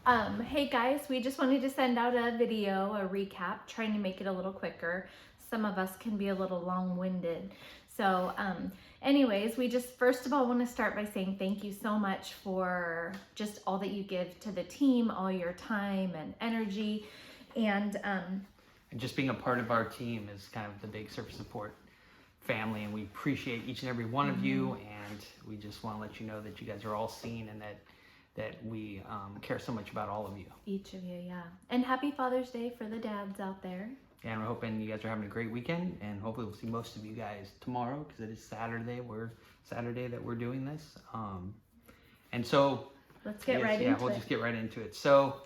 Hey guys, we just wanted to send out a video, a recap, trying to make it a little quicker. Some of us can be a little long-winded. So, anyways, we just first of all want to start by saying thank you so much for just all that you give to the team, all your time and energy, and And just being a part of our team is kind of the big Surface Support family, and we appreciate each and every one of you, and we just want to let you know that you guys are all seen and that we care so much about all of you. each of you, yeah. And happy Father's Day for the dads out there. And we're hoping you guys are having a great weekend, and hopefully we'll see most of you guys tomorrow because it is Saturday. Saturday that we're doing this, and so Let's get right into it. we'll just get right into it. So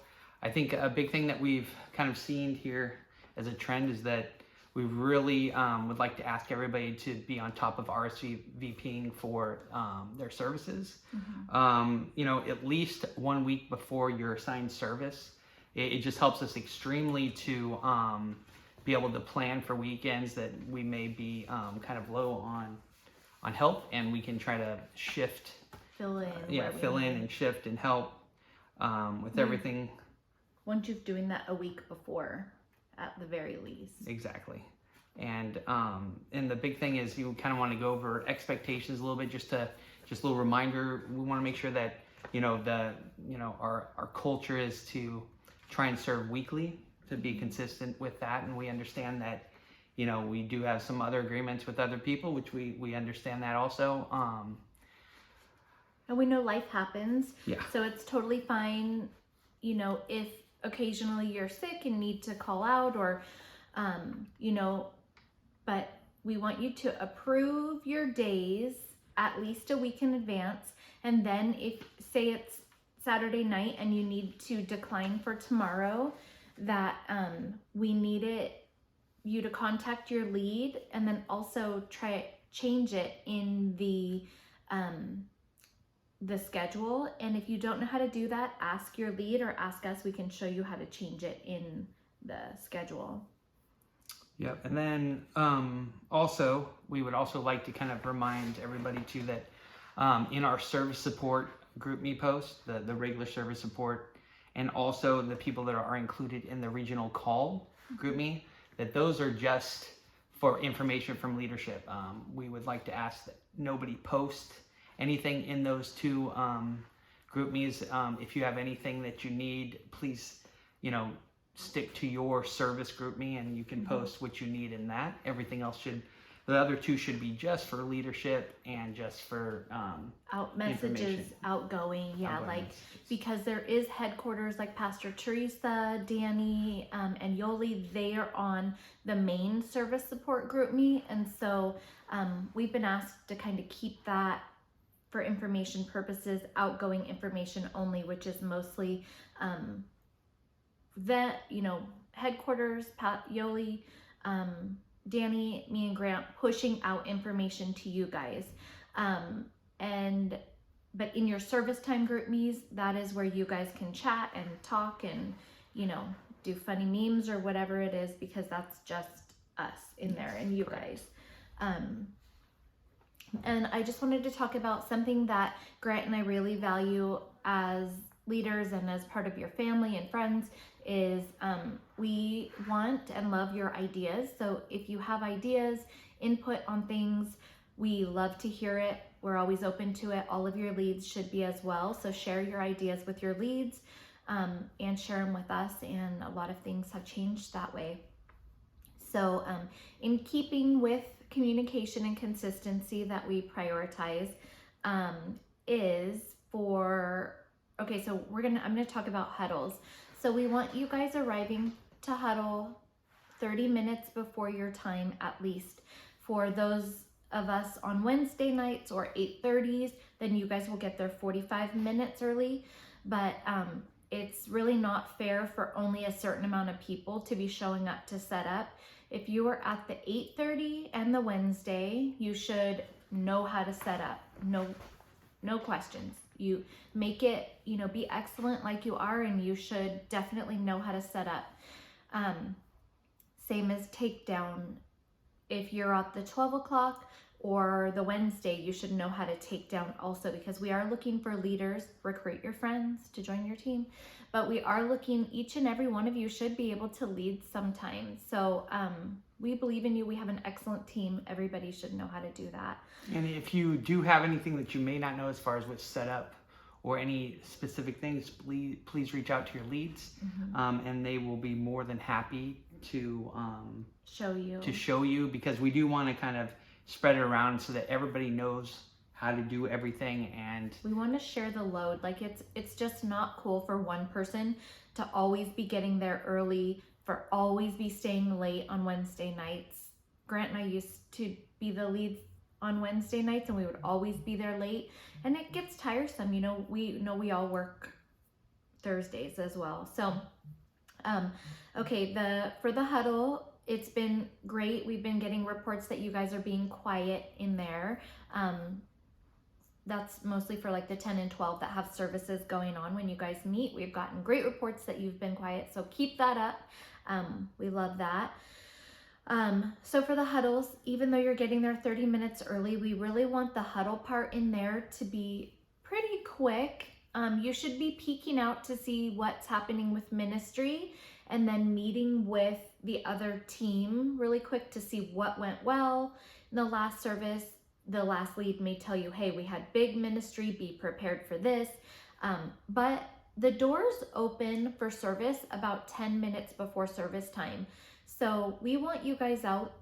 I think a big thing that we've kind of seen here as a trend is that we really would like to ask everybody to be on top of RSVPing for their services. At least 1 week before your assigned service. It just helps us extremely to be able to plan for weekends that we may be kind of low on help, and we can try to shift, Fill in. fill in and shift and help with everything. Once you're doing that a week before, at the very least. Exactly. And the big thing is you kind of want to go over expectations a little bit, just a little reminder. We want to make sure that our culture is to try and serve weekly, to be consistent with that, and we understand that we do have some other agreements with other people, which we understand that also. And we know life happens. Yeah. So it's totally fine, if occasionally you're sick and need to call out or, but we want you to approve your days at least a week in advance. And then if, say it's Saturday night and you need to decline for tomorrow, that we need you to contact your lead and then also change it in the schedule. And if you don't know how to do that, ask your lead or ask us. We can show you how to change it in the schedule. Yep. And then also, we would also like to kind of remind everybody too that in our service support GroupMe post, the regular service support, and also the people that are included in the regional call GroupMe, that those are just for information from leadership. We would like to ask that nobody post anything in those two GroupMes. If you have anything that you need, please, stick to your service GroupMe, and you can post what you need in that. Everything else the other two should be just for leadership and just for out messages, outgoing, messages. Because there is headquarters like Pastor Teresa, Danny, and Yoli. They are on the main service support GroupMe, and so we've been asked to kind of keep that for information purposes, outgoing information only, which is mostly headquarters, Pat, Yoli, Danny, me, and Grant pushing out information to you guys. But in your service time GroupMes, that is where you guys can chat and talk and, do funny memes or whatever it is, because that's just us in there and you guys. And I just wanted to talk about something that Grant and I really value as leaders and as part of your family and friends is we want and love your ideas. So if you have ideas, input on things, we love to hear it. We're always open to it. All of your leads should be as well. So share your ideas with your leads and share them with us. And a lot of things have changed that way. So in keeping with communication and consistency that we prioritize is for, okay, so I'm gonna talk about huddles. So we want you guys arriving to huddle 30 minutes before your time at least. For those of us on Wednesday nights or 8:30s, then you guys will get there 45 minutes early. But it's really not fair for only a certain amount of people to be showing up to set up. If you are at the 8:30 and the Wednesday, you should know how to set up. No questions. You make it, be excellent like you are, and you should definitely know how to set up. Same as takedown. If you're at the 12 o'clock or the Wednesday, you should know how to take down also, because we are looking for leaders. Recruit your friends to join your team, but we are looking, each and every one of you should be able to lead sometimes. So we believe in you. We have an excellent team. Everybody should know how to do that. And if you do have anything that you may not know as far as what's set up or any specific things, please reach out to your leads, and they will be more than happy to show you, because we do want to kind of spread it around so that everybody knows how to do everything, and we want to share the load. Like it's just not cool for one person to always be getting there early, for always be staying late on Wednesday nights. Grant and I used to be the leads on Wednesday nights, and we would always be there late, and it gets tiresome. We all work Thursdays as well. So okay, for the huddle, it's been great. We've been getting reports that you guys are being quiet in there. That's mostly for like the 10 and 12 that have services going on when you guys meet. We've gotten great reports that you've been quiet, so keep that up. We love that. So for the huddles, even though you're getting there 30 minutes early, we really want the huddle part in there to be pretty quick. You should be peeking out to see what's happening with ministry, and then meeting with the other team really quick to see what went well in the last service. The last lead may tell you, hey, we had big ministry, be prepared for this. But the doors open for service about 10 minutes before service time. So we want you guys out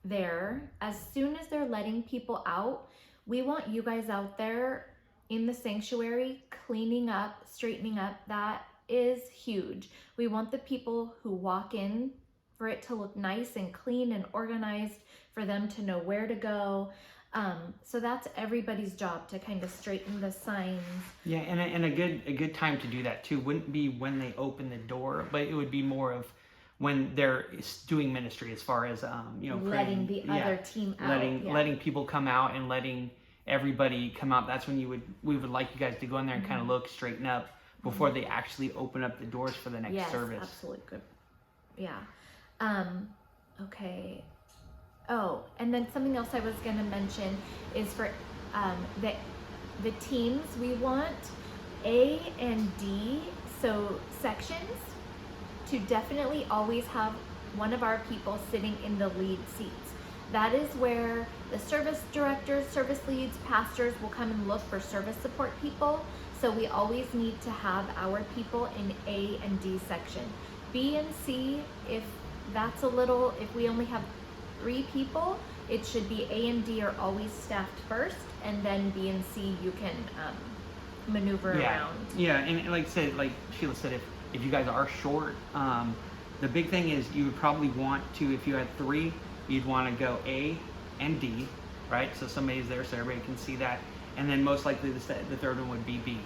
there as soon as they're letting people out. We want you guys out there in the sanctuary, cleaning up, straightening up. That is huge. We want the people who walk in for it to look nice and clean and organized, for them to know where to go. So that's everybody's job, to kind of straighten the signs. Yeah, and a good time to do that too wouldn't be when they open the door, but it would be more of when they're doing ministry, as far as letting the other team out, letting people come out and letting everybody come out. That's when we would like you guys to go in there and kind of look, straighten up before they actually open up the doors for the next service. Yes, absolutely. Good. Yeah. Okay. Oh, and then something else I was going to mention is for the teams, we want A and D, so sections, to definitely always have one of our people sitting in the lead seats. That is where the service directors, service leads, pastors will come and look for service support people. So we always need to have our people in A and D section. B and C, if we only have 3 people, it should be A and D are always staffed first, and then B and C you can maneuver around. Yeah, and like Sheila said, if you guys are short, the big thing is you would probably want to, if you had 3, you'd want to go A and D, right? So somebody's there so everybody can see that. And then most likely the third one would be B,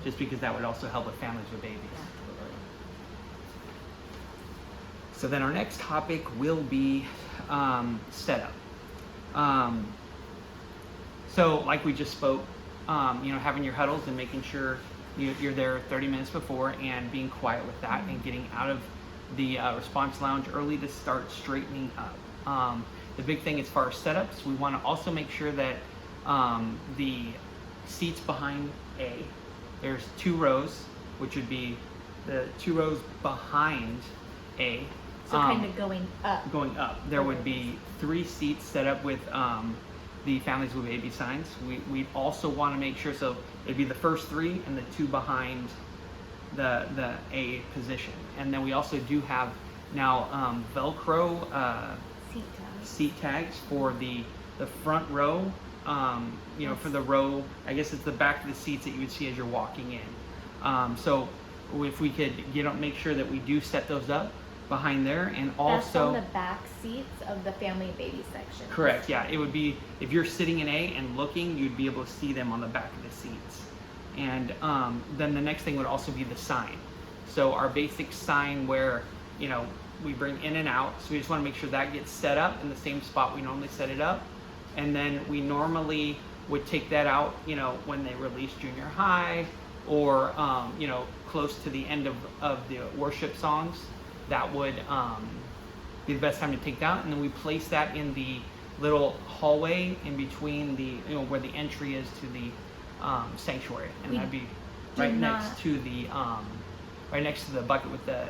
just because that would also help with families with babies. Yeah, totally. So then our next topic will be setup. So like we just spoke, having your huddles and making sure you're there 30 minutes before, and being quiet with that, and getting out of the response lounge early to start straightening up. The big thing as far as setups, we want to also make sure that the seats behind A, there's 2 rows, which would be the 2 rows behind A. So kind of going up. Going up. There would be 3 seats set up with the families with baby signs. We also want to make sure, so it'd be the first 3 and the 2 behind the A position. And then we also do have now Velcro seat tags for the front row. For the row, I guess it's the back of the seats that you would see as you're walking in. So if we could make sure that we do set those up behind there, and also that's on the back seats of the family and baby section. Correct. Yeah, it would be, if you're sitting in A and looking, you'd be able to see them on the back of the seats. And then the next thing would also be the sign. So our basic sign where we bring in and out. So we just want to make sure that gets set up in the same spot we normally set it up. And then we normally would take that out, when they release junior high, or close to the end of the worship songs. That would be the best time to take that. And then we place that in the little hallway in between the, where the entry is to the sanctuary, and We that'd be do right not- next to the right next to the bucket with the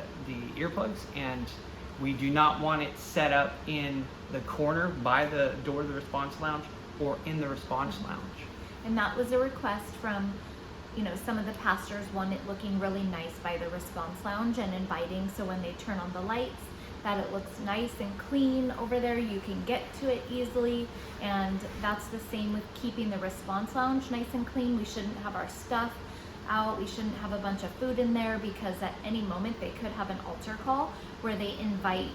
earplugs. And we do not want it set up in the corner by the door of the response lounge or in the response lounge. And that was a request from, some of the pastors want it looking really nice by the response lounge and inviting, so when they turn on the lights, that it looks nice and clean over there. You can get to it easily, and that's the same with keeping the response lounge nice and clean. We shouldn't have our stuff out. We shouldn't have a bunch of food in there, because at any moment they could have an altar call where they invite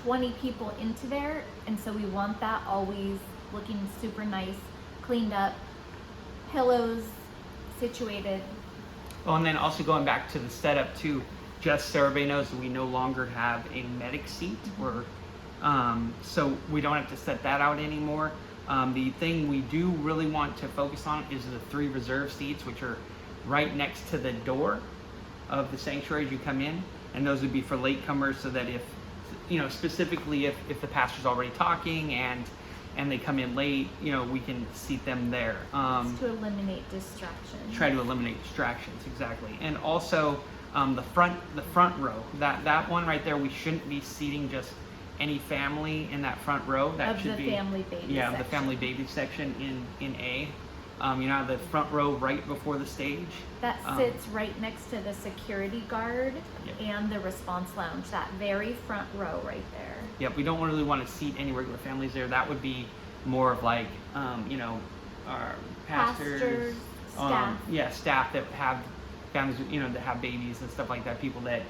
20 people into there, and so we want that always looking super nice, cleaned up, pillows situated. Oh, and then also going back to the setup too, just so everybody knows, we no longer have a medic seat, or so we don't have to set that out anymore. The thing we do really want to focus on is the 3 reserve seats, which are right next to the door of the sanctuary as you come in, and those would be for latecomers, so that if, specifically if the pastor's already talking and they come in late, we can seat them there. To eliminate distractions. Try to eliminate distractions, exactly. And also the front row, that one right there, we shouldn't be seating just any family in that front row. That Of should the be family baby the section. family baby section in A. The front row right before the stage. That sits right next to the security guard Yep. and the response lounge, that very front row right there. Yep, we don't really want to seat any regular families there. That would be more of like, our pastors, Staff. staff that have families, that have babies and stuff like that. People that,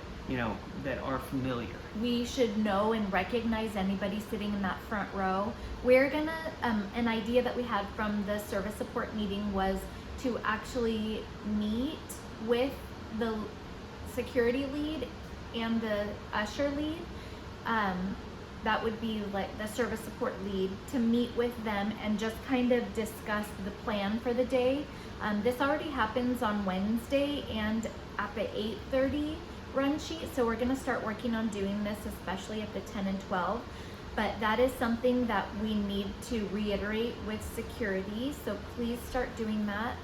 that are familiar. We should know and recognize anybody sitting in that front row. We're gonna, an idea that we had from the service support meeting was to actually meet with the security lead and the usher lead. That would be like the service support lead, to meet with them and just kind of discuss the plan for the day. This already happens on Wednesday and at the 8:30 run sheet, so we're going to start working on doing this, especially at the 10 and 12. But that is something that we need to reiterate with security, so please start doing that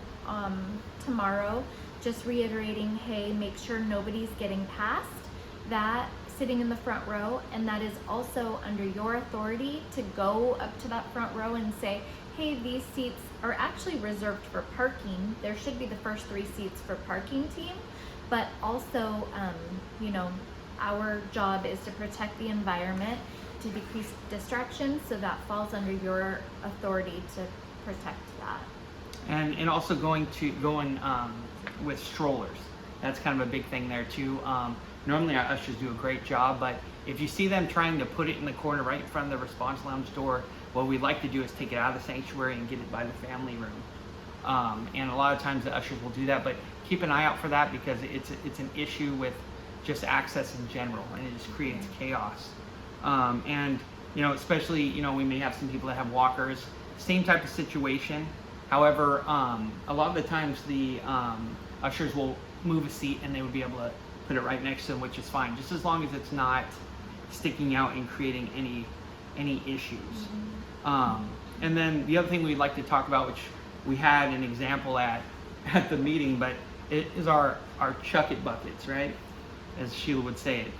tomorrow. Just reiterating, hey, make sure nobody's getting past that sitting in the front row, and that is also under your authority to go up to that front row and say, hey, these seats are actually reserved for parking. There should be the first 3 seats for parking team, but also, our job is to protect the environment, to decrease distractions, so that falls under your authority to protect that. And also going with strollers. That's kind of a big thing there too. Normally our ushers do a great job, but if you see them trying to put it in the corner right in front of the response lounge door, what we'd like to do is take it out of the sanctuary and get it by the family room. And a lot of times the ushers will do that, but keep an eye out for that, because it's an issue with just access in general, and it just creates chaos. And especially, we may have some people that have walkers, same type of situation. However, a lot of the times the ushers will move a seat and they would be able to put it right next to them, which is fine, just as long as it's not sticking out and creating any issues. And then the other thing we'd like to talk about, which we had an example at the meeting, but it is our chuck it buckets, right? As Sheila would say it.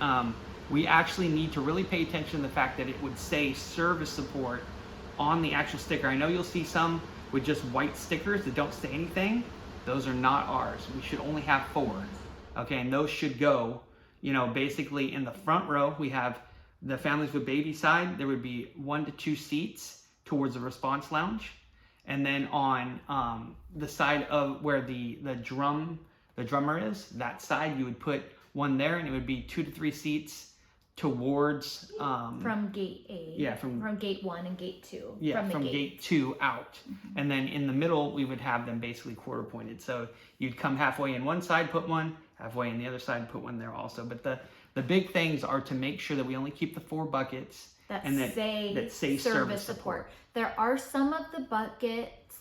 We actually need to really pay attention to the fact that it would say service support on the actual sticker. I know you'll see some with just white stickers that don't say anything. Those are not ours. We should only have 4. Okay, and those should go, basically in the front row. We have the families with baby side. There would be 1 to 2 seats towards the response lounge. And then on the side of where the drummer is, that side, you would put 1 there, and it would be 2 to 3 seats towards from gate A. Yeah, from gate 1 and gate 2. Yeah, from gate 2 out. Mm-hmm. And then in the middle, we would have them basically quarter pointed. So you'd come halfway in one side, put 1, halfway in the other side, put 1 there also. But the big things are to make sure that we only keep the 4 buckets that say service support. There are some of the buckets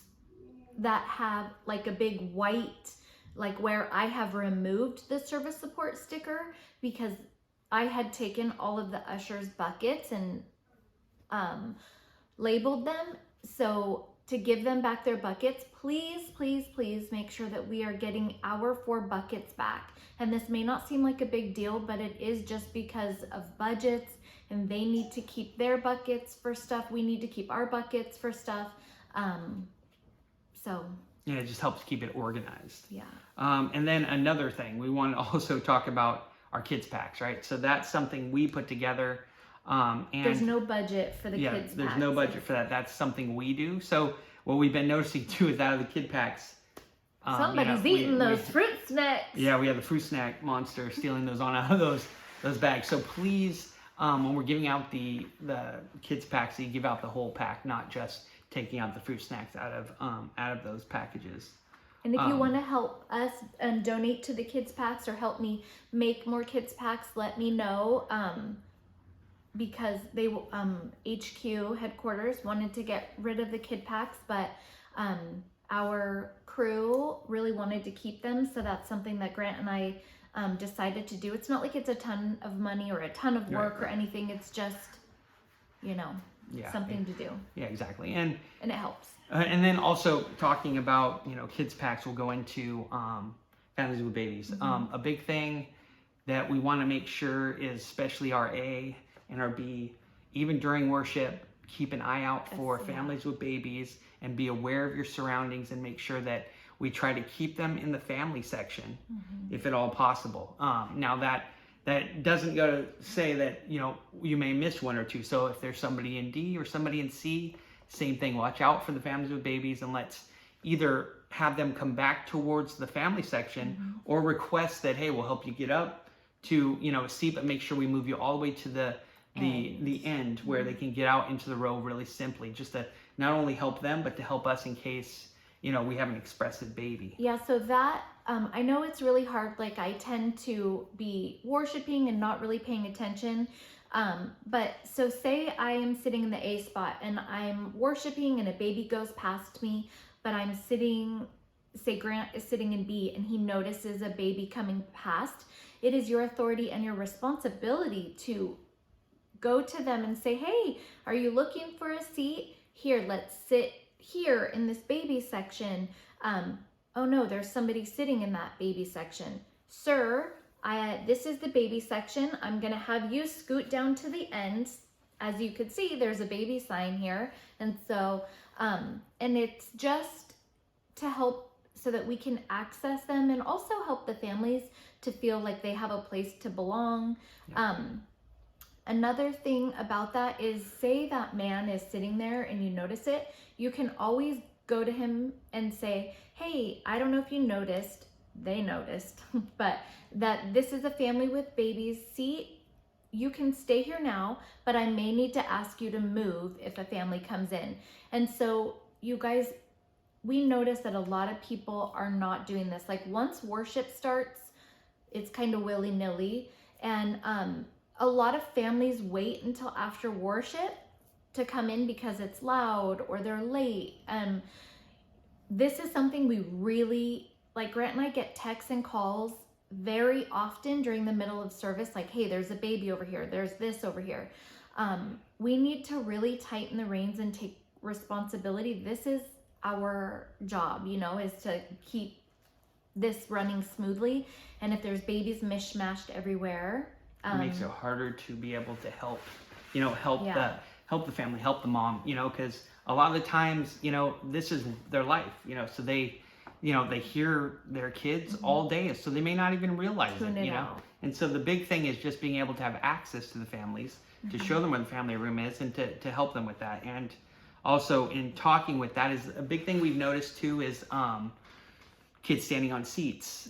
that have like a big white, like where I have removed the service support sticker, because I had taken all of the ushers' buckets and labeled them. So to give them back their buckets, please, please, please make sure that we are getting our 4 buckets back. And this may not seem like a big deal, but it is just because of budgets, and they need to keep their buckets for stuff. We need to keep our buckets for stuff. So Yeah, it just helps keep it organized. yeah. And then another thing, we want to also talk about our kids packs, right? So that's something we put together. And There's no budget for the yeah, kids there's packs. no budget for that. That's something we do. So what we've been noticing too is out of the kid packs, Somebody's eating those fruit snacks. Yeah, we have the fruit snack monster stealing those on out of those bags. So please, when we're giving out the kids packs, you give out the whole pack, not just taking out the fruit snacks out of those packages. And if you want to help us and donate to the kids packs or help me make more kids packs, let me know. Because they HQ headquarters wanted to get rid of the kid packs, but our crew really wanted to keep them, so that's something that Grant and I decided to do. It's not like it's a ton of money or a ton of work or anything. It's just, something to do. Yeah, exactly. And it helps. And then also talking about, kids packs will go into families with babies. A big thing that we want to make sure is, especially our A and our B, even during worship, keep an eye out for families with babies and be aware of your surroundings, and make sure that we try to keep them in the family section if at all possible. Now that doesn't go to say that, you may miss one or two. So if there's somebody in D or somebody in C, same thing, watch out for the families with babies, and let's either have them come back towards the family section or request that, hey, we'll help you get up to, a seat, but make sure we move you all the way to the end where they can get out into the row really simply, just to not only help them, but to help us in case, we have an expressive baby. Yeah, so that, I know it's really hard. Like, I tend to be worshiping and not really paying attention. But so say I am sitting in the A spot and I'm worshiping and a baby goes past me, but I'm sitting, say Grant is sitting in B and he notices a baby coming past. It is your authority and your responsibility to go to them and say, hey, are you looking for a seat? Here, let's sit here in this baby section. Oh no, there's somebody sitting in that baby section. Sir, this is the baby section. I'm gonna have you scoot down to the end. As you can see, there's a baby sign here. And so, and it's just to help so that we can access them and also help the families to feel like they have a place to belong. Yeah. Another thing about that is, say that man is sitting there and you notice it, you can always go to him and say, hey, I don't know if you noticed, they noticed, but that this is a family with babies seat. You can stay here now, but I may need to ask you to move if a family comes in. And so you guys, we notice that a lot of people are not doing this. Like, once worship starts, it's kind of willy-nilly. And a lot of families wait until after worship to come in because it's loud or they're late. This is something we really, like, Grant and I get texts and calls very often during the middle of service, like, hey, there's a baby over here, there's this over here. We need to really tighten the reins and take responsibility. This is our job, is to keep this running smoothly. And if there's babies mishmashed everywhere, it makes it harder to be able to help the family, help the mom, because a lot of the times, this is their life, so they hear their kids all day, so they may not even realize it, And so the big thing is just being able to have access to the families, to show them where the family room is, and to help them with that. And also in talking with that, is a big thing we've noticed too is kids standing on seats,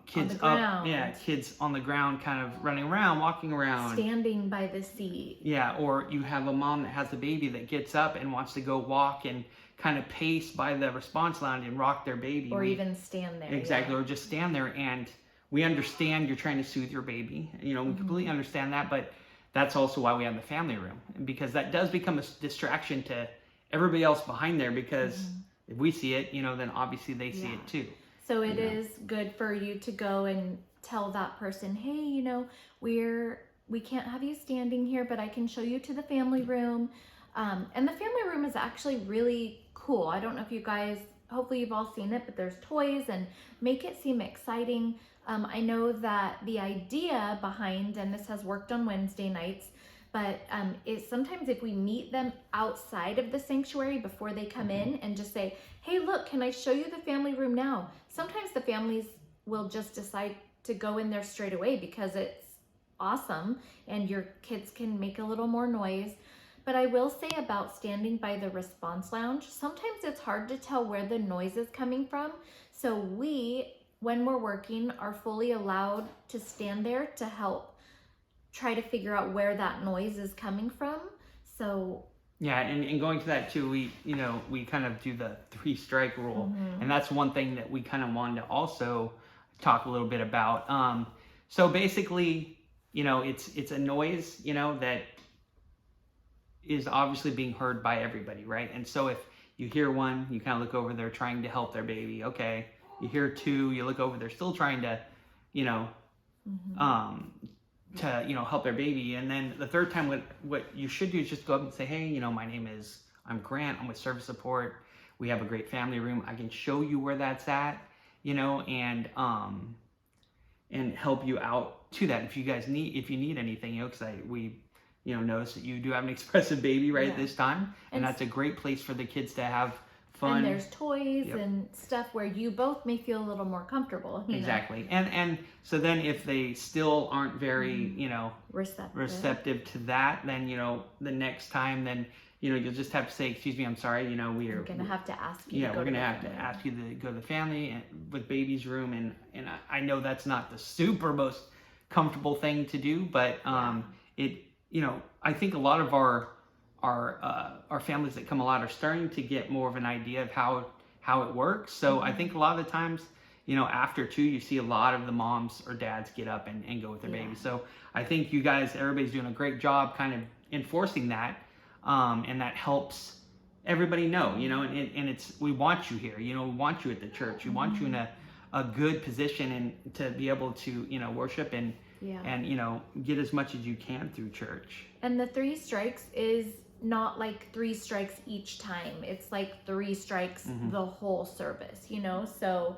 kids up, kids on the ground, kind of running around, walking around, standing by the seat. Yeah, or you have a mom that has a baby that gets up and wants to go walk and kind of pace by the response lounge and rock their baby. Or even stand there. Exactly, or just stand there. And we understand you're trying to soothe your baby. We completely understand that, but that's also why we have the family room, because that does become a distraction to everybody else behind there, because if we see it, then obviously they see it too. So it is good for you to go and tell that person, hey, we can't have you standing here, but I can show you to the family room. And the family room is actually really cool. I don't know if you guys, hopefully you've all seen it, but there's toys and make it seem exciting. I know that the idea behind, and this has worked on Wednesday nights, but is sometimes if we meet them outside of the sanctuary before they come in and just say, hey, look, can I show you the family room now? Sometimes the families will just decide to go in there straight away because it's awesome and your kids can make a little more noise. But I will say about standing by the response lounge, sometimes it's hard to tell where the noise is coming from. So we, when we're working, are fully allowed to stand there to help try to figure out where that noise is coming from. So yeah, and going to that too, we kind of do the 3-strike rule, and that's one thing that we kind of wanted to also talk a little bit about. So basically, it's a noise, that is obviously being heard by everybody, right? And so if you hear one, you kind of look over, they're trying to help their baby. Okay, you hear 2, you look over, they're still trying to, help their baby. And then the 3rd time, what you should do is just go up and say, hey, I'm Grant, I'm with service support, we have a great family room, I can show you where that's at, and help you out to that if you need anything, because we notice that you do have an expressive baby right at this time, and that's a great place for the kids to have fun. And there's toys and stuff where you both may feel a little more comfortable. Exactly. And so then if they still aren't very, receptive to that, then, the next time, then, you'll just have to say, excuse me, I'm sorry, we're going to have to ask you. Yeah, we're going to have to ask you to go to the family and with baby's room. And I know that's not the super most comfortable thing to do, but I think a lot of our families that come a lot are starting to get more of an idea of how it works. So I think a lot of the times, after 2, you see a lot of the moms or dads get up and go with their baby. So I think you guys, everybody's doing a great job kind of enforcing that. And that helps everybody know, and it's, we want you here, we want you at the church. We want you in a good position and to be able to, worship and get as much as you can through church. And the 3 strikes is not like 3 strikes each time. It's like 3 strikes the whole service, so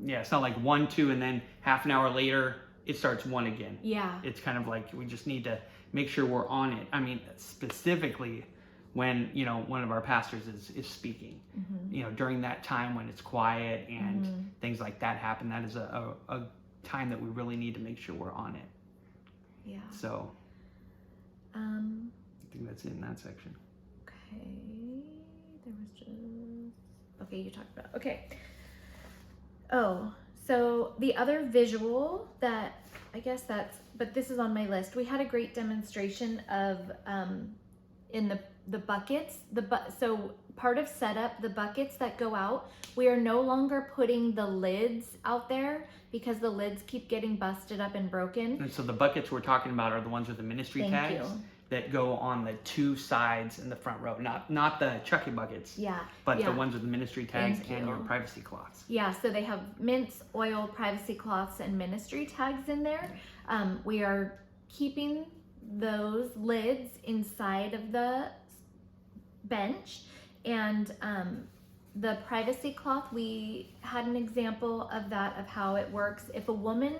it's not like 1, 2, and then half an hour later it starts 1 again. It's kind of like we just need to make sure we're on it. I mean, specifically when one of our pastors is speaking, during that time when it's quiet and things like that happen, that is a time that we really need to make sure we're on it. So I think that's it in that section. Okay, there was just, okay, you talked about, okay. Oh, so the other visual that, I guess but this is on my list. We had a great demonstration of, in the buckets, so part of setup, the buckets that go out, we are no longer putting the lids out there because the lids keep getting busted up and broken. And so the buckets we're talking about are the ones with the ministry tags that go on the 2 sides in the front row, not the Chucky buckets, but the ones with the ministry tags and your privacy cloths. So they have mints, oil, privacy cloths, and ministry tags in there. We are keeping those lids inside of the bench, and the privacy cloth, we had an example of that, of how it works. If a woman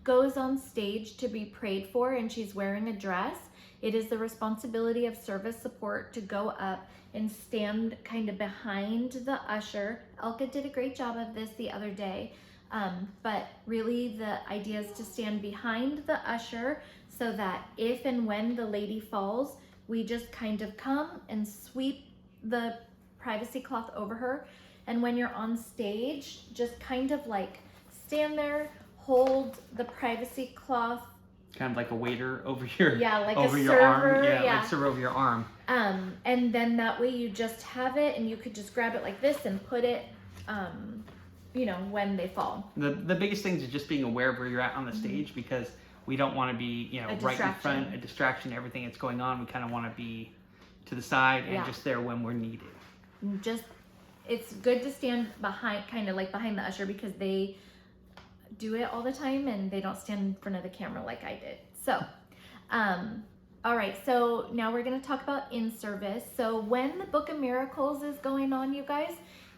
goes on stage to be prayed for and she's wearing a dress, it is the responsibility of service support to go up and stand kind of behind the usher. Elka did a great job of this the other day, but really the idea is to stand behind the usher so that if and when the lady falls, we just kind of come and sweep the privacy cloth over her. And when you're on stage, just kind of like stand there, hold the privacy cloth, kind of like a waiter over your like over a your server, arm, like server over your arm. And then that way you just have it, and you could just grab it like this and put it, when they fall. The biggest thing is just being aware of where you're at on the stage, because we don't want to be right in front, a distraction to everything that's going on. We kind of want to be to the side and just there when we're needed. It's good to stand behind, kind of like behind the usher, because they do it all the time and they don't stand in front of the camera like I did. So All right, so now we're going to talk about in service. So when the Book of Miracles is going on, you guys,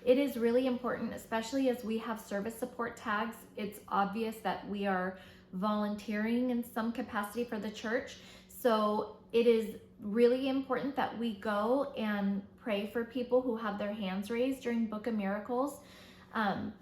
it is really important, especially as we have service support tags. It's obvious that we are volunteering in some capacity for the church. So it is really important that we go and pray for people who have their hands raised during Book of Miracles.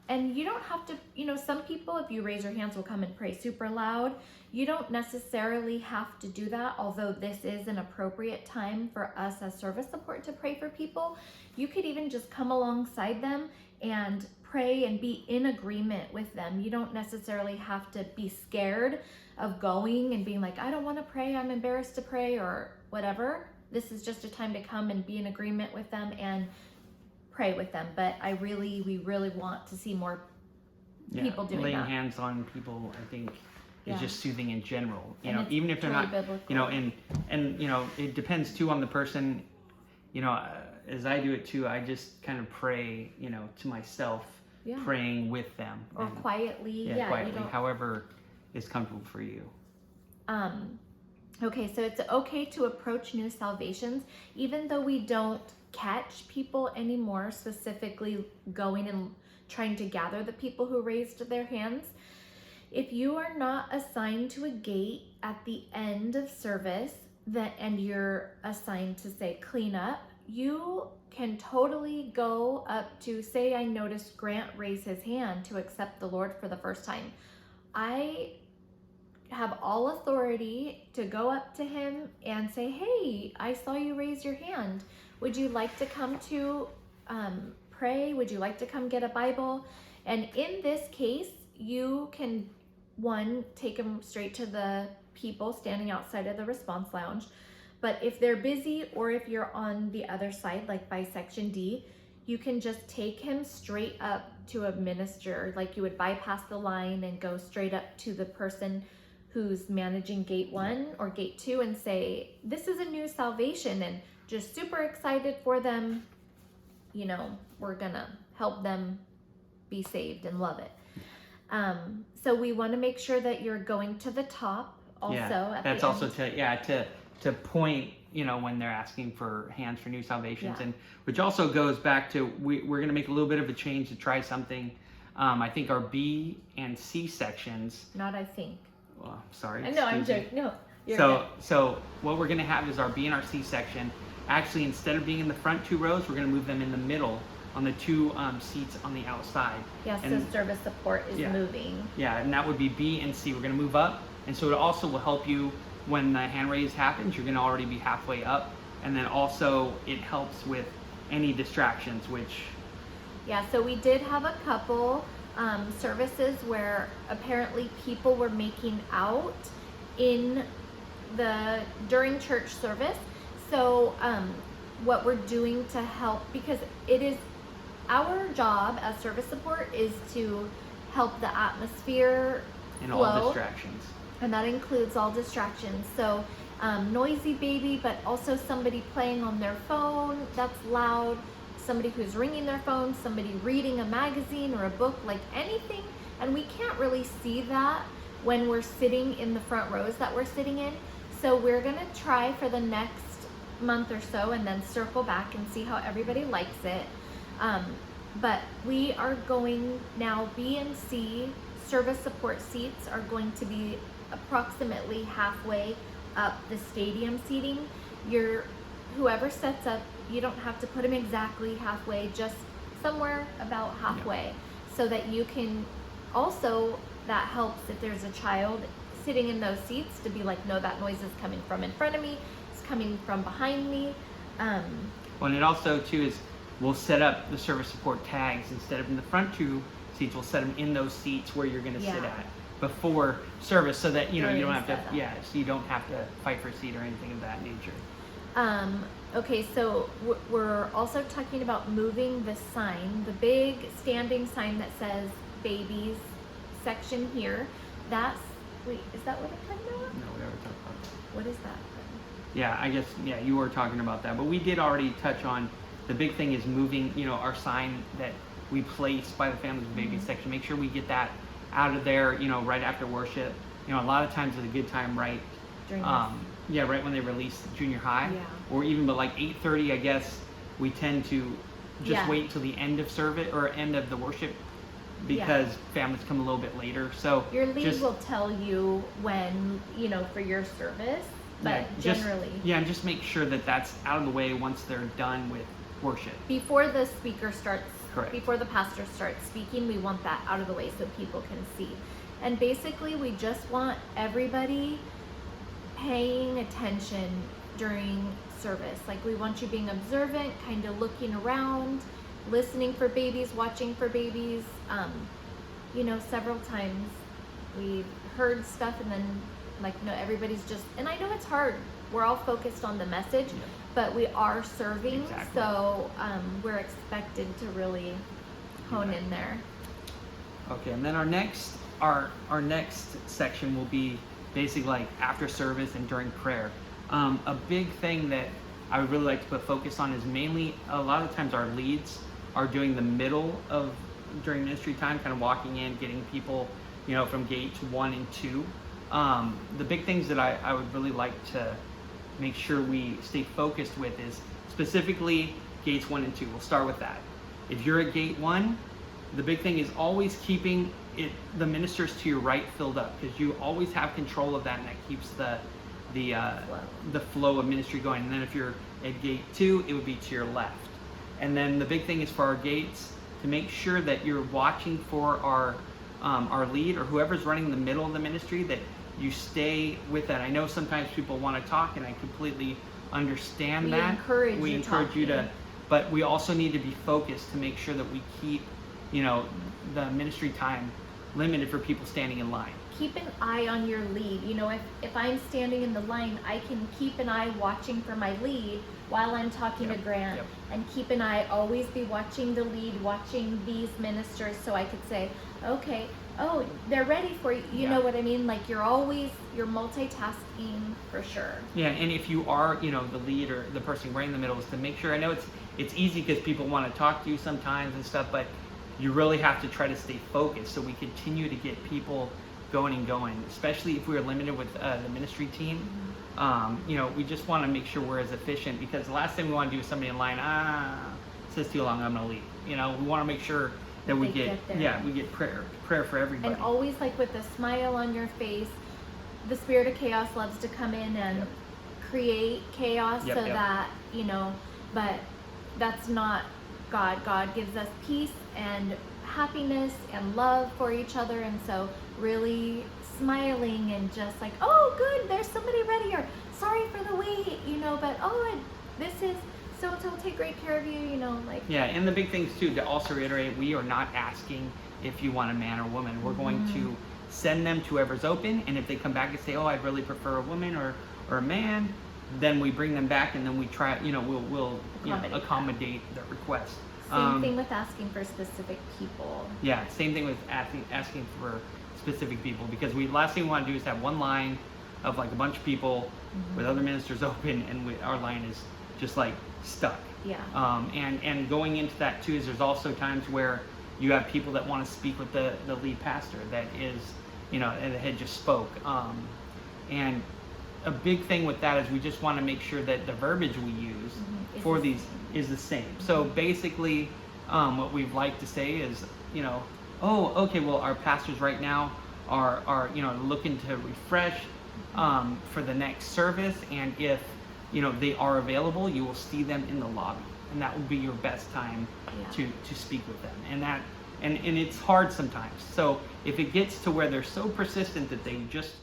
And you don't have to, some people, if you raise your hands, will come and pray super loud. You don't necessarily have to do that, although this is an appropriate time for us as service support to pray for people. You could even just come alongside them and pray and be in agreement with them. You don't necessarily have to be scared of going and being like, I don't want to pray, I'm embarrassed to pray, or whatever. This is just a time to come and be in agreement with them and pray with them. But we really want to see more people doing laying that. hands on people, I think, is Yeah. just soothing in general. And it's Even if they're totally not, biblical. and it depends too on the person. As I do it too, I just kind of pray, to myself, Yeah. praying with them, Or and, quietly. quietly, You don't. however is comfortable for you. Okay, so it's okay to approach new salvations, even though we don't catch people anymore, specifically going and trying to gather the people who raised their hands. If you are not assigned to a gate at the end of service and you're assigned to say clean up, you can totally go up to, say I noticed Grant raise his hand to accept the Lord for the first time. I have all authority to go up to him and say, hey, I saw you raise your hand. Would you like to come to pray? Would you like to come get a Bible? And in this case, you can, one, take them straight to the people standing outside of the response lounge. But if they're busy, or if you're on the other side, like by section D, you can just take him straight up to a minister. Like you would bypass the line and go straight up to the person who's managing gate 1 or gate 2 and say, this is a new salvation, and just super excited for them. We're gonna help them be saved and love it. So we want to make sure that you're going to the top also. At That's the also end. to point, when they're asking for hands for new salvations, Yeah. and which also goes back to we're going to make a little bit of a change to try something. I think our B and C sections. Not I think. Well, sorry. I know, I'm excuse me. joking. No, you're So what we're going to have is our B and our C section. Actually, instead of being in the front 2 rows, we're going to move them in the middle on the 2 seats on the outside. good. Yeah, so And- service support is moving. Yeah, and that would be B and C. We're going to move up, and so it also will help you when the hand raise happens. You're going to already be halfway up, and then also it helps with any distractions, which Yeah, so we did have a couple services where apparently people were making out during church service. So what we're doing to help, because it is our job as service support is to help the atmosphere and flow, all distractions. and that includes all distractions. So noisy baby, but also somebody playing on their phone that's loud, somebody who's ringing their phone, somebody reading a magazine or a book, like anything. And we can't really see that when we're sitting in the front rows that we're sitting in. So we're gonna try for the next month or so and then circle back and see how everybody likes it. But we are going now, B and C service support seats are going to be approximately halfway up the stadium seating. Whoever sets up, you don't have to put them exactly halfway, just somewhere about halfway, so that you can also, that helps if there's a child sitting in those seats to be like, no, that noise is coming from in front of me, it's coming from behind me. Well, and it also too is we'll set up the service support tags instead of in the front 2 seats. We'll set them in those seats where you're going to sit Yeah. at before service, so that you During don't have to setup. so you don't have to fight for a seat or anything of that nature. Okay, so we're also talking about moving the sign, the big standing sign that says babies section here. Wait, is that what I'm talking about? No, we already talked about that. What is that? Yeah, I guess, you were talking about that, but we did already touch on the big thing is moving, our sign that we place by the families with babies section. Make sure we get that out of there, right after worship. A lot of times it's a good time, right? During yeah, right when they release junior high, Yeah. or even but like 8:30, I guess we tend to just Yeah. wait till the end of service or end of the worship because families come a little bit later. So Your lead just, will tell you when, for your service, but generally. and just make sure that that's out of the way once they're done with worship. Before the speaker starts, Correct. before the pastor starts speaking, we want that out of the way so people can see. And basically, we just want everybody paying attention during service. Like, we want you being observant, kind of looking around, listening for babies, watching for babies. Several times we've heard stuff and then everybody's just, and I know it's hard. We're all focused on the message, but we are serving. Exactly. So we're expected to really hone in there. Okay, and then our next section will be basically like after service and during prayer. A big thing that I would really like to put focus on is mainly a lot of times our leads are doing the middle of during ministry time, kind of walking in, getting people, from gates 1 and 2. The big things that I would really like to make sure we stay focused with is specifically gates 1 and 2. We'll start with that. If you're at gate 1, the big thing is always keeping the ministers to your right filled up, because you always have control of that, and that keeps the flow of ministry going. And then if you're at gate 2, it would be to your left. And then the big thing is for our gates to make sure that you're watching for our lead or whoever's running the middle of the ministry, that you stay with that. I know sometimes people want to talk, and I completely understand that. We encourage you to, but we also need to be focused to make sure that we keep, the ministry time limited for people standing in line. Keep an eye on your lead. If I'm standing in the line, I can keep an eye watching for my lead while I'm talking to Grant, and keep an eye, always be watching the lead, watching these ministers, so I could say, okay, oh, they're ready for you. You know what I mean? Like, you're multitasking for sure. Yeah, and if you are, the lead or the person right in the middle, is to make sure, I know it's easy because people want to talk to you sometimes and stuff, but you really have to try to stay focused so we continue to get people going and going, especially if we're limited with the ministry team. We just want to make sure we're as efficient, because the last thing we want to do is somebody in line, it says too long, I'm going to leave. We want to make sure that we get prayer for everybody. And always, like, with a smile on your face. The spirit of chaos loves to come in and create chaos, that, but that's not God. God gives us peace and happiness and love for each other, and so really smiling and just like, oh, good, there's somebody ready, or sorry for the wait, but this is so-and-so will take great care of you, and the big things too, to also reiterate, we are not asking if you want a man or woman. We're going to send them to whoever's open, and if they come back and say, oh, I'd really prefer a woman or a man, then we bring them back, and then we try, we'll accommodate their request. Same thing with asking for specific people. Yeah, same thing with asking for specific people, because last thing we want to do is have one line of like a bunch of people with other ministers open, and our line is just like stuck. Yeah. And going into that too is there's also times where you have people that want to speak with the lead pastor that is, that had just spoke. And a big thing with that is we just want to make sure that the verbiage we use for these is the same. So basically, what we'd like to say is, oh, okay, well, our pastors right now are looking to refresh for the next service, and if they are available, you will see them in the lobby, and that will be your best time to speak with them. And it's hard sometimes. So if it gets to where they're so persistent that they just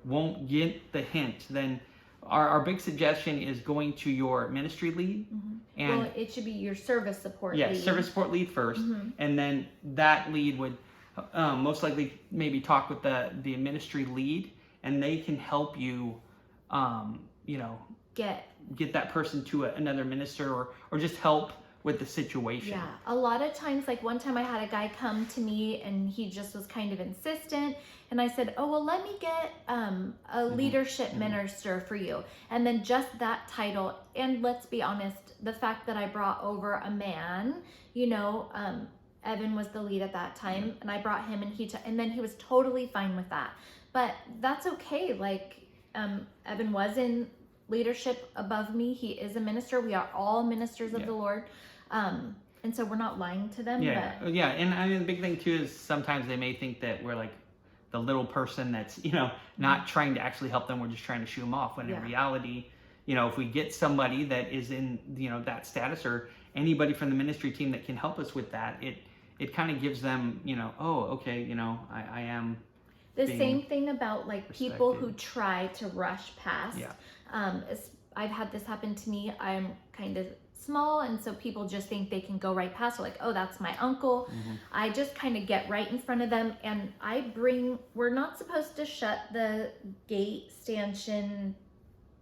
won't get the hint, then our big suggestion is going to your ministry lead. And well, it should be your service support lead. Yeah, service support lead first, and then that lead would most likely maybe talk with the ministry lead, and they can help you, get that person to another minister, or just help with the situation. Yeah, a lot of times, like one time I had a guy come to me and he just was kind of insistent, and I said, oh, well, let me get a leadership minister for you. And then just that title, and let's be honest, the fact that I brought over a man, Evan was the lead at that time, and I brought him, and then he was totally fine with that. But that's okay. Like, Evan was in leadership above me. He is a minister. We are all ministers of the Lord. And so we're not lying to them. But Yeah. And I mean, the big thing too is sometimes they may think that we're like the little person that's, not trying to actually help them. We're just trying to shoo them off. When in reality, if we get somebody that is in, that status, or anybody from the ministry team that can help us with that, it kind of gives them, oh, okay, I am. The same thing about like people who try to rush past. I've had this happen to me. I'm kind of small, and so people just think they can go right past. They're like, oh, that's my uncle. I just kind of get right in front of them, and we're not supposed to shut the gate stanchion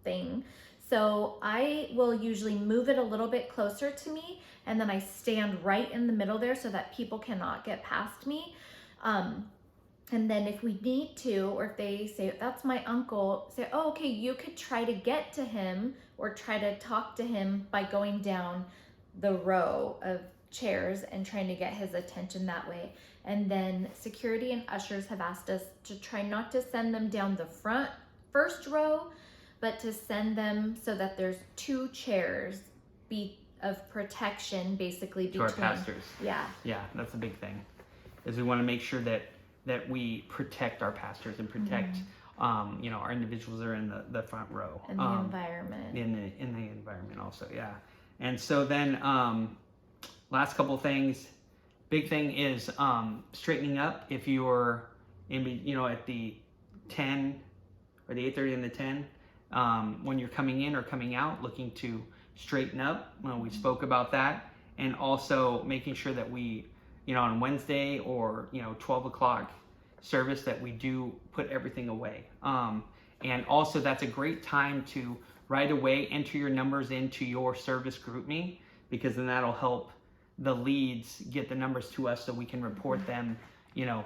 thing. So I will usually move it a little bit closer to me, and then I stand right in the middle there so that people cannot get past me. And then if we need to, or if they say, that's my uncle, say, oh, okay, you could try to get to him or try to talk to him by going down the row of chairs and trying to get his attention that way. And then security and ushers have asked us to try not to send them down the first row, but to send them so that there's 2 chairs of protection basically between. To our pastors. Yeah, that's a big thing, is we want to make sure that we protect our pastors and protect our individuals that are in the front row, and the environment, in the environment also. And so then last couple things, big thing is straightening up. If you're at the 10 or the 8:30 and the 10, when you're coming in or coming out, looking to straighten up. We spoke about that, and also making sure that we, on Wednesday or 12 o'clock service, that we do put everything away. And also that's a great time to right away enter your numbers into your service group me, because then that'll help the leads get the numbers to us so we can report them,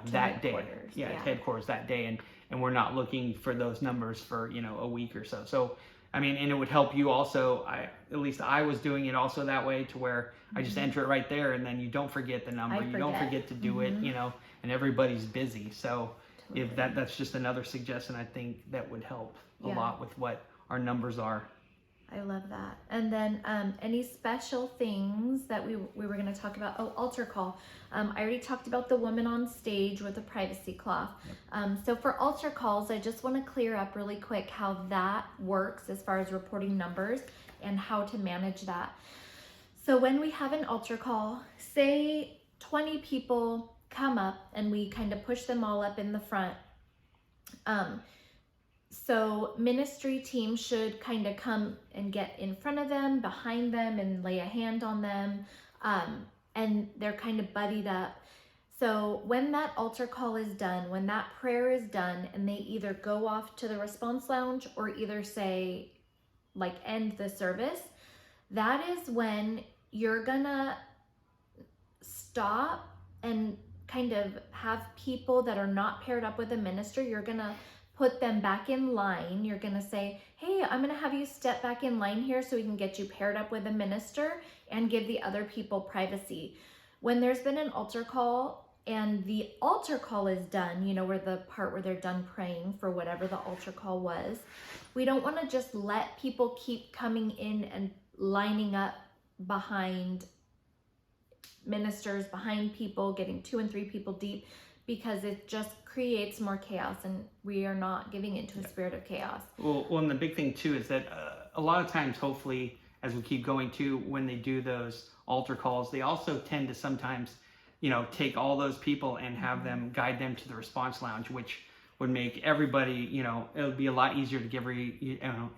that day. To headquarters that day, and we're not looking for those numbers for a week or so. So I mean, and it would help you also. At least I was doing it also that way, to where I just enter it right there, and then you don't forget the number. You don't forget to do it, and everybody's busy. So if that's just another suggestion, I think that would help a lot with what our numbers are. I love that. And then any special things that we were going to talk about? Oh, altar call. I already talked about the woman on stage with the privacy cloth. So for altar calls, I just want to clear up really quick how that works as far as reporting numbers and how to manage that. So when we have an altar call, say 20 people come up and we kind of push them all up in the front. So ministry team should kind of come and get in front of them, behind them, and lay a hand on them. And they're kind of buddied up. So when that altar call is done, when that prayer is done, and they either go off to the response lounge or either say, like, end the service, that is when you're gonna stop and kind of have people that are not paired up with a minister, you're gonna put them back in line. You're gonna say, hey, I'm gonna have you step back in line here so we can get you paired up with a minister and give the other people privacy. When there's been an altar call and the altar call is done, where the part where they're done praying for whatever the altar call was, we don't wanna just let people keep coming in and lining up behind ministers, behind people, getting 2 and 3 people deep, because it just creates more chaos, and we are not giving into a spirit of chaos. Well, and the big thing too is that a lot of times, hopefully, as we keep going too, when they do those altar calls, they also tend to sometimes, take all those people and have them guide them to the response lounge, which would make everybody, it would be a lot easier to get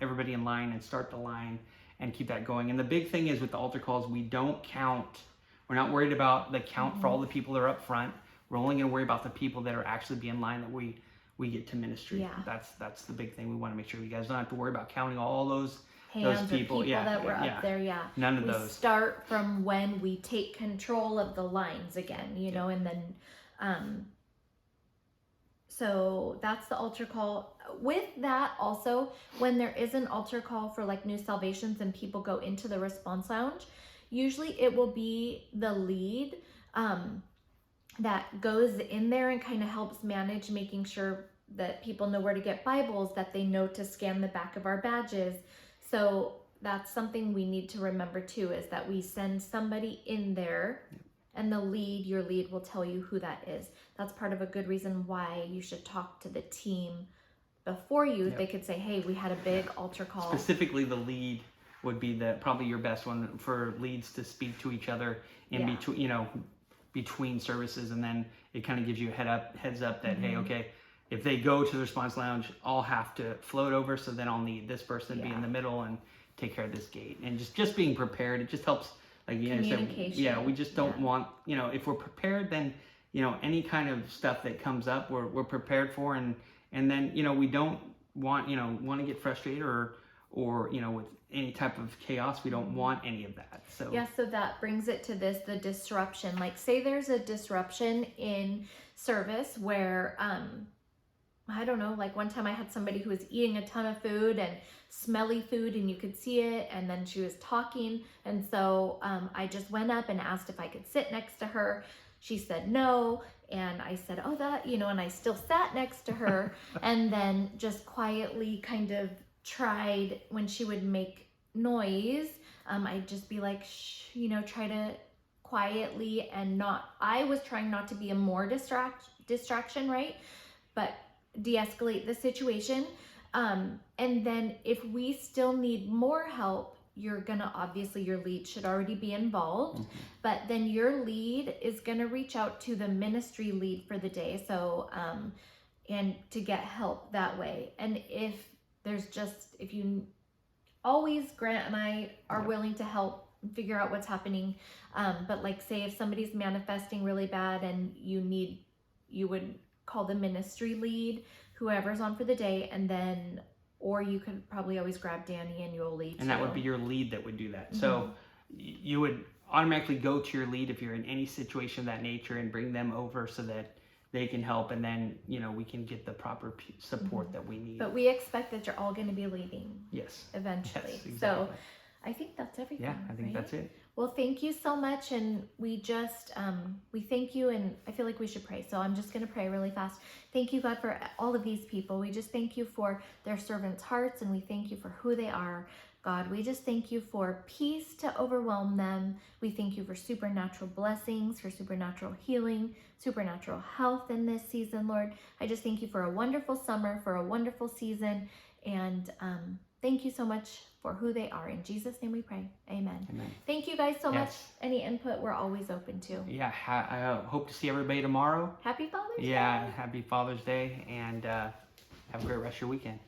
everybody in line and start the line and keep that going. And the big thing is with the altar calls, we don't count. We're not worried about the count for all the people that are up front. We're only going to worry about the people that are actually be in line that we get to ministry. Yeah. That's the big thing. We want to make sure you guys don't have to worry about counting all those people that were up there. None of those. We start from when we take control of the lines again, and then so that's the altar call. With that also, when there is an altar call for like new salvations and people go into the response lounge, usually it will be the lead that goes in there and kind of helps manage making sure that people know where to get Bibles, that they know to scan the back of our badges. So that's something we need to remember too, is that we send somebody in there and your lead will tell you who that is. That's part of a good reason why you should talk to the team before you. Yep. They could say, hey, we had a big altar call. Specifically, the lead would be probably your best one for leads to speak to each other in between, between services, and then it kind of gives you a heads up that hey, okay, if they go to the response lounge, I'll have to float over, so then I'll need this person to be in the middle and take care of this gate. And just being prepared, it just helps. Like you said, we just don't want, if we're prepared, then any kind of stuff that comes up, we're prepared for, and then we don't want to get frustrated or with any type of chaos. We don't want any of that. So so that brings it to the disruption. Like, say there's a disruption in service where I don't know, like one time I had somebody who was eating a ton of food and smelly food, and you could see it, and then she was talking, and so I just went up and asked if I could sit next to her. She said no, and I said, oh, that, and I still sat next to her, and then just quietly kind of tried, when she would make noise, I'd just be like, shh, try to quietly, and I was trying not to be a more distraction, right? But de-escalate the situation. And then if we still need more help, your lead should already be involved, but then your lead is gonna reach out to the ministry lead for the day. So, and to get help that way. And if you always, Grant and I are willing to help figure out what's happening. But like, say if somebody's manifesting really bad and you would call the ministry lead, whoever's on for the day, and then, or you could probably always grab Danny and you'll lead. And that would be your lead that would do that. So you would automatically go to your lead if you're in any situation of that nature and bring them over so that they can help, and then we can get the proper support that we need. But we expect that you're all going to be leading. Yes. Eventually. Yes, exactly. So I think that's everything. Yeah, I think that's it. Well, thank you so much, and we just we thank you, and I feel like we should pray. So I'm just going to pray really fast. Thank you, God, for all of these people. We just thank you for their servants' hearts, and we thank you for who they are. God, we just thank you for peace to overwhelm them. We thank you for supernatural blessings, for supernatural healing, supernatural health in this season, Lord. I just thank you for a wonderful summer, for a wonderful season, and thank you so much for who they are. In Jesus' name we pray. Amen. Amen. Thank you guys so much. Any input, we're always open to. Yeah, I hope to see everybody tomorrow. Happy Father's Day. Yeah, happy Father's Day, and have a great rest of your weekend.